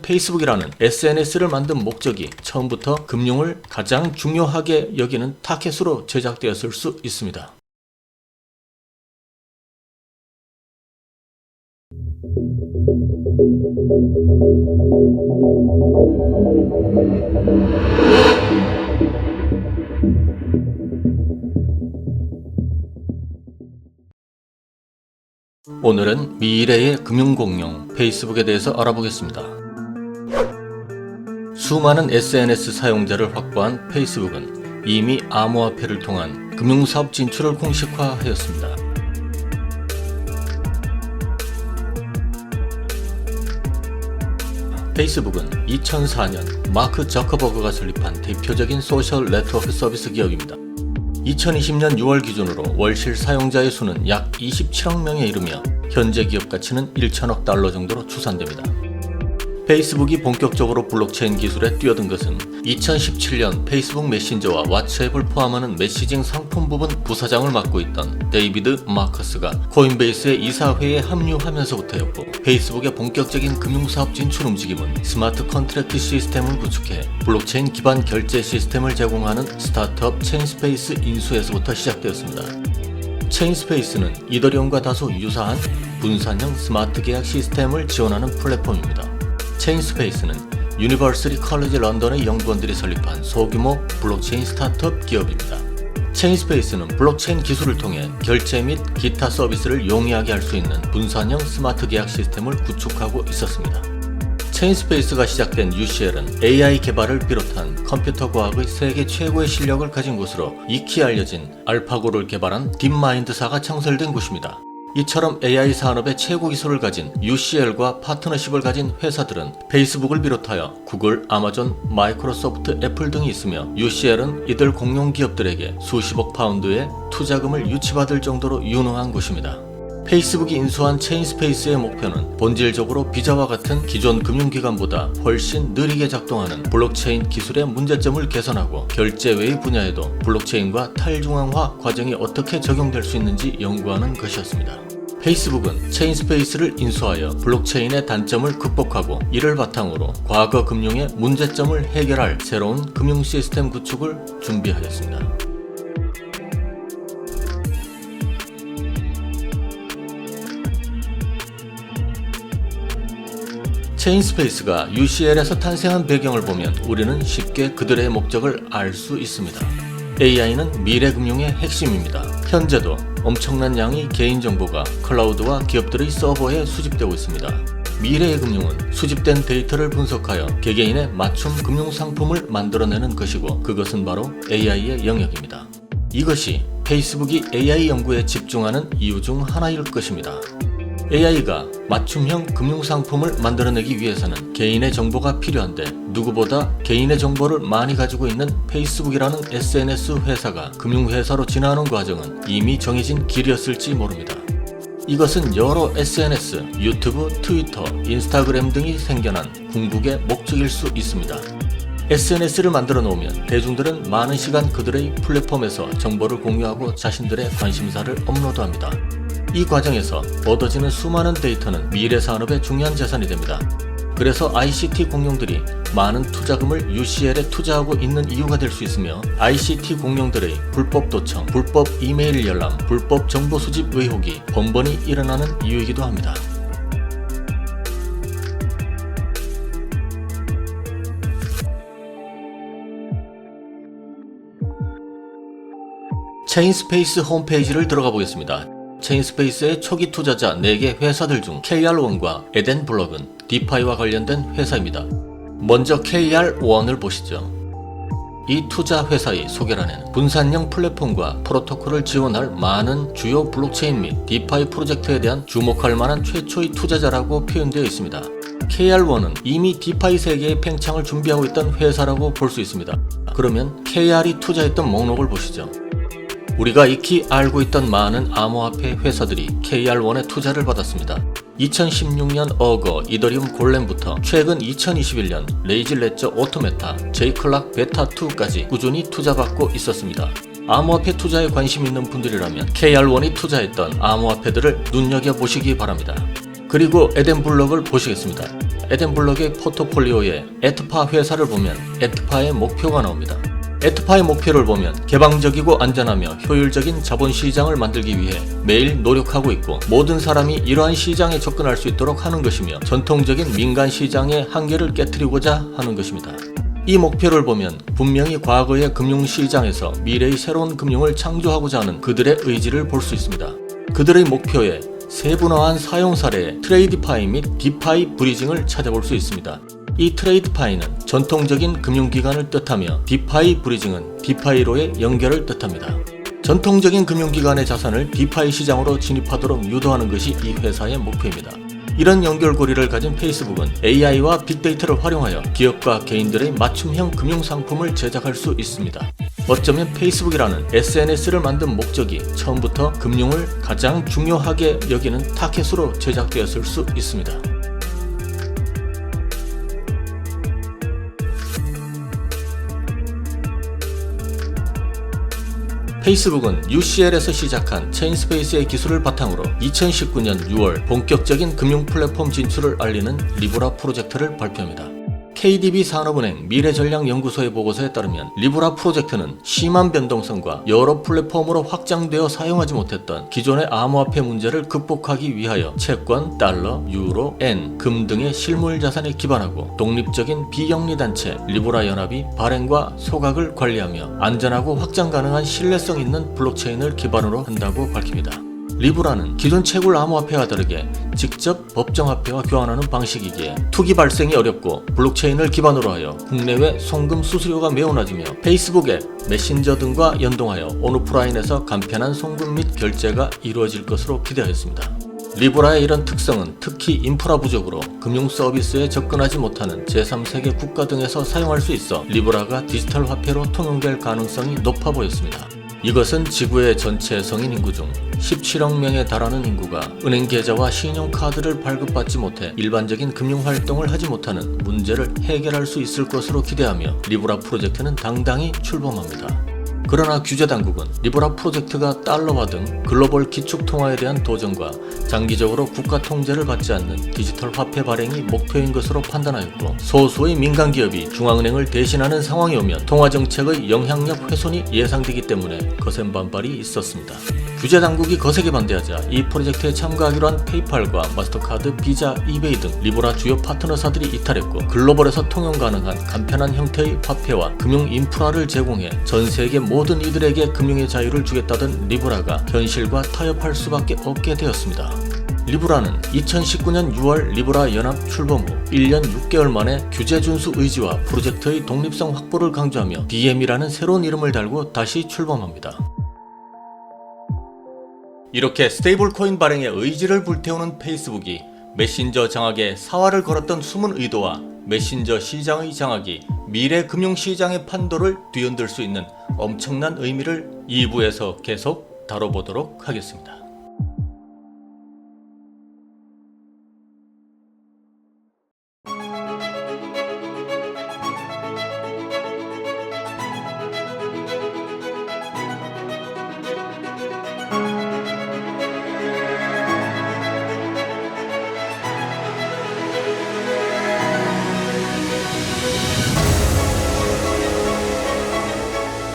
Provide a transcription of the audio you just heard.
페이스북이라는 SNS를 만든 목적이 처음부터 금융을 가장 중요하게 여기는 타겟으로 제작되었을 수 있습니다. 오늘은 미래의 금융공룡 페이스북에 대해서 알아보겠습니다. 수많은 SNS 사용자를 확보한 페이스북은 이미 암호화폐를 통한 금융사업 진출을 공식화하였습니다. 페이스북은 2004년 마크 저커버그가 설립한 대표적인 소셜 네트워크 서비스 기업입니다. 2020년 6월 기준으로 월실 사용자의 수는 약 27억 명에 이르며 현재 기업 가치는 1천억 달러 정도로 추산됩니다. 페이스북이 본격적으로 블록체인 기술에 뛰어든 것은 2017년 페이스북 메신저와 왓츠앱을 포함하는 메시징 상품 부분 부사장을 맡고 있던 데이비드 마커스가 코인베이스의 이사회에 합류하면서부터였고, 페이스북의 본격적인 금융사업 진출 움직임은 스마트 컨트랙트 시스템을 구축해 블록체인 기반 결제 시스템을 제공하는 스타트업 체인스페이스 인수에서부터 시작되었습니다. 체인스페이스는 이더리움과 다소 유사한 분산형 스마트 계약 시스템을 지원하는 플랫폼입니다. 체인스페이스는 유니버시티 컬리지 런던의 연구원들이 설립한 소규모 블록체인 스타트업 기업입니다. 체인스페이스는 블록체인 기술을 통해 결제 및 기타 서비스를 용이하게 할 수 있는 분산형 스마트 계약 시스템을 구축하고 있었습니다. 체인스페이스가 시작된 UCL은 AI 개발을 비롯한 컴퓨터 과학의 세계 최고의 실력을 가진 곳으로 익히 알려진 알파고를 개발한 딥마인드사가 창설된 곳입니다. 이처럼 AI 산업의 최고 기술을 가진 UCL과 파트너십을 가진 회사들은 페이스북을 비롯하여 구글, 아마존, 마이크로소프트, 애플 등이 있으며, UCL은 이들 공룡 기업들에게 수십억 파운드의 투자금을 유치받을 정도로 유능한 곳입니다. 페이스북이 인수한 체인스페이스의 목표는 본질적으로 비자와 같은 기존 금융기관보다 훨씬 느리게 작동하는 블록체인 기술의 문제점을 개선하고, 결제 외의 분야에도 블록체인과 탈중앙화 과정이 어떻게 적용될 수 있는지 연구하는 것이었습니다. 페이스북은 체인스페이스를 인수하여 블록체인의 단점을 극복하고, 이를 바탕으로 과거 금융의 문제점을 해결할 새로운 금융 시스템 구축을 준비하였습니다. 체인스페이스가 UCL에서 탄생한 배경을 보면 우리는 쉽게 그들의 목적을 알 수 있습니다. AI는 미래 금융의 핵심입니다. 현재도 엄청난 양의 개인정보가 클라우드와 기업들의 서버에 수집되고 있습니다. 미래의 금융은 수집된 데이터를 분석하여 개개인의 맞춤 금융상품을 만들어내는 것이고, 그것은 바로 AI의 영역입니다. 이것이 페이스북이 AI 연구에 집중하는 이유 중 하나일 것입니다. AI가 맞춤형 금융상품을 만들어내기 위해서는 개인의 정보가 필요한데, 누구보다 개인의 정보를 많이 가지고 있는 페이스북이라는 SNS 회사가 금융회사로 진화하는 과정은 이미 정해진 길이었을지 모릅니다. 이것은 여러 SNS, 유튜브, 트위터, 인스타그램 등이 생겨난 궁극의 목적일 수 있습니다. SNS를 만들어 놓으면 대중들은 많은 시간 그들의 플랫폼에서 정보를 공유하고 자신들의 관심사를 업로드합니다. 이 과정에서 얻어지는 수많은 데이터는 미래 산업의 중요한 자산이 됩니다. 그래서 ICT 공룡들이 많은 투자금을 UCL에 투자하고 있는 이유가 될 수 있으며, ICT 공룡들의 불법 도청, 불법 이메일 열람, 불법 정보 수집 의혹이 번번이 일어나는 이유이기도 합니다. 체인스페이스 홈페이지를 들어가 보겠습니다. 체인스페이스의 초기 투자자 4개 회사들 중 KR1과 에덴블럭은 디파이와 관련된 회사입니다. 먼저 KR1을 보시죠. 이 투자 회사의 소개란에는 분산형 플랫폼과 프로토콜을 지원할 많은 주요 블록체인 및 디파이 프로젝트에 대한 주목할 만한 최초의 투자자라고 표현되어 있습니다. KR1은 이미 디파이 세계의 팽창을 준비하고 있던 회사라고 볼 수 있습니다. 그러면 KR이 투자했던 목록을 보시죠. 우리가 익히 알고 있던 많은 암호화폐 회사들이 KR1에 투자를 받았습니다. 2016년 어거 이더리움 골렘부터 최근 2021년 레이지 레저 오토메타, 제이클락 베타2까지 꾸준히 투자받고 있었습니다. 암호화폐 투자에 관심 있는 분들이라면 KR1이 투자했던 암호화폐들을 눈여겨보시기 바랍니다. 그리고 에덴블럭을 보시겠습니다. 에덴블럭의 포트폴리오에 에트파 회사를 보면 에트파의 목표가 나옵니다. 에트파의 목표를 보면 개방적이고 안전하며 효율적인 자본시장을 만들기 위해 매일 노력하고 있고 모든 사람이 이러한 시장에 접근할 수 있도록 하는 것이며 전통적인 민간 시장의 한계를 깨트리고자 하는 것입니다. 이 목표를 보면 분명히 과거의 금융시장에서 미래의 새로운 금융을 창조하고자 하는 그들의 의지를 볼 수 있습니다. 그들의 목표에 세분화한 사용 사례의 트레이드파이 및 디파이 브리징을 찾아볼 수 있습니다. 이 트레이드파이는 전통적인 금융기관을 뜻하며 디파이 브리징은 디파이로의 연결을 뜻합니다. 전통적인 금융기관의 자산을 디파이 시장으로 진입하도록 유도하는 것이 이 회사의 목표입니다. 이런 연결고리를 가진 페이스북은 AI와 빅데이터를 활용하여 기업과 개인들의 맞춤형 금융상품을 제작할 수 있습니다. 어쩌면 페이스북이라는 SNS를 만든 목적이 처음부터 금융을 가장 중요하게 여기는 타겟으로 제작되었을 수 있습니다. 페이스북은 UCL에서 시작한 체인스페이스의 기술을 바탕으로 2019년 6월 본격적인 금융 플랫폼 진출을 알리는 리브라 프로젝트를 발표합니다. KDB 산업은행 미래전략연구소의 보고서에 따르면 리브라 프로젝트는 심한 변동성과 여러 플랫폼으로 확장되어 사용하지 못했던 기존의 암호화폐 문제를 극복하기 위하여 채권, 달러, 유로, 엔, 금 등의 실물 자산에 기반하고 독립적인 비영리단체 리브라 연합이 발행과 소각을 관리하며 안전하고 확장 가능한 신뢰성 있는 블록체인을 기반으로 한다고 밝힙니다. 리브라는 기존 채굴 암호화폐와 다르게 직접 법정화폐와 교환하는 방식이기에 투기 발생이 어렵고 블록체인을 기반으로 하여 국내외 송금 수수료가 매우 낮으며 페이스북 앱, 메신저 등과 연동하여 온오프라인에서 간편한 송금 및 결제가 이루어질 것으로 기대하였습니다. 리브라의 이런 특성은 특히 인프라 부족으로 금융 서비스에 접근하지 못하는 제3세계 국가 등에서 사용할 수 있어 리브라가 디지털 화폐로 통용될 가능성이 높아 보였습니다. 이것은 지구의 전체 성인 인구 중 17억 명에 달하는 인구가 은행 계좌와 신용카드를 발급받지 못해 일반적인 금융활동을 하지 못하는 문제를 해결할 수 있을 것으로 기대하며 리브라 프로젝트는 당당히 출범합니다. 그러나 규제당국은 리브라 프로젝트가 달러화 등 글로벌 기축통화에 대한 도전과 장기적으로 국가 통제를 받지 않는 디지털 화폐 발행이 목표인 것으로 판단하였고 소수의 민간기업이 중앙은행을 대신하는 상황이 오면 통화정책의 영향력 훼손이 예상되기 때문에 거센 반발이 있었습니다. 규제당국이 거세게 반대하자 이 프로젝트에 참가하기로 한 페이팔과 마스터카드, 비자, 이베이 등 리브라 주요 파트너사들이 이탈했고 글로벌에서 통용 가능한 간편한 형태의 화폐와 금융 인프라를 제공해 전 세계 모든 이들에게 금융의 자유를 주겠다던 리브라가 현실과 타협할 수밖에 없게 되었습니다. 리브라는 2019년 6월 리브라 연합 출범 후 1년 6개월 만에 규제 준수 의지와 프로젝트의 독립성 확보를 강조하며 DM이라는 새로운 이름을 달고 다시 출범합니다. 이렇게 스테이블 코인 발행에 의지를 불태우는 페이스북이 메신저 장악에 사활을 걸었던 숨은 의도와 메신저 시장의 장악이 미래 금융시장의 판도를 뒤흔들 수 있는 엄청난 의미를 2부에서 계속 다뤄보도록 하겠습니다.